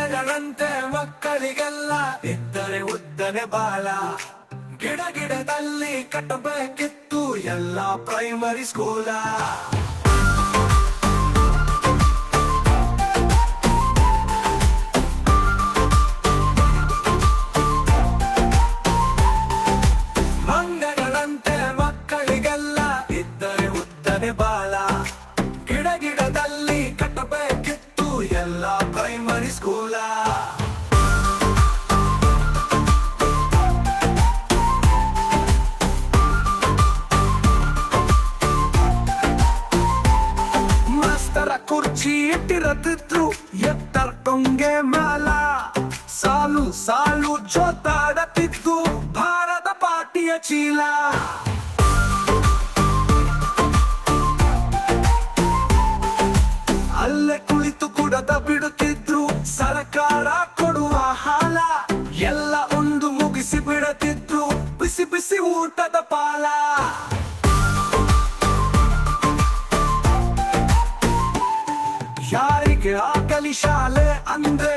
ಮಂಗಗಳಂತೆ ಮಕ್ಕಳಿಗೆಲ್ಲ ಇದ್ದರೆ ಉದ್ದನೆ ಬಾಲ. ಗಿಡದಲ್ಲಿ ಕಟ್ಟಬೇಕಿತ್ತು ಎಲ್ಲ ಪ್ರೈಮರಿ ಸ್ಕೂಲ. ಮಂಗಗಳಂತೆ ಮಕ್ಕಳಿಗೆಲ್ಲ ಇದ್ದರೆ ಉದ್ದನೆ ಬಾಲ. ಗಿಡದಲ್ಲಿ ಕಟ್ಟಬೇಕಿತ್ತು ಎಲ್ಲ ಪ್ರೈಮರಿ ಸ್ಕೂಲ. ಮಾಸ್ತರ ಕುರ್ಚಿ ಇಟ್ಟಿರತಿದ್ರು ಎತ್ತರ ಟೊಂಗೆ ಮ್ಯಾಲ. ಸಾಲು ಜೋತಾಡತಿದ್ದು ಭಾರತ ಪಾಟಿಯ ಚೀಲ. ಅಲ್ಲೇ ಕುಳಿತು ಕುಡದ ಬಿಡುತ್ತಿದ್ರು ಸರ್ಕಾರ ಕೊಡುವ ಹಾಲ. ಎಲ್ಲ ಒಂದು ಮುಗಿಸಿ ಬಿಡುತ್ತಿದ್ರು ಬಿಸಿ ಬಿಸಿ ಊಟದ ಪಾಲ. ಯಾರಿಗೆ ಆಗಲಿ ಶಾಲೆ ಅಂದ್ರೆ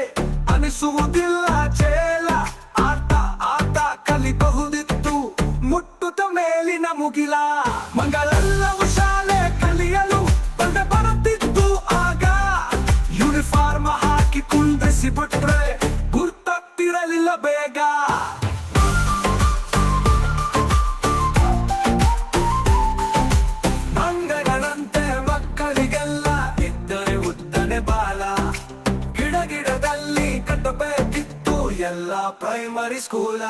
ಅನಿಸುವುದಿಲ್ಲ ಜೇಲ. ಆಟ ಕಲಿಬಹುದಿತ್ತು ಮುಟ್ಟುತ್ತ ಮೇಲಿನ ಮುಗಿಲ. ಮಂಗಳೆಲ್ಲವೂ ಶಾಲೆ ಕಲಿಯಲು ಬರುತ್ತಿತ್ತು ಆಗ. ಯೂನಿಫಾರ್ಮ್ ಹಾಕಿ ಕುಂದಿಸಿ ಬಿಟ್ರೆ ಗುರ್ತಿರಲಿಲ್ಲ ಬೇಗ. ಮಂಗಗಳಂತೆ ಮಕ್ಕಳಿಗೆಲ್ಲ ಇದ್ದರೆ ಉದ್ದನೆ ಬಾಲ. ಗಿಡದಲ್ಲಿ ಕಟ್ಟಬೇಕಿತ್ತು ಎಲ್ಲ ಪ್ರೈಮರಿ ಸ್ಕೂಲ.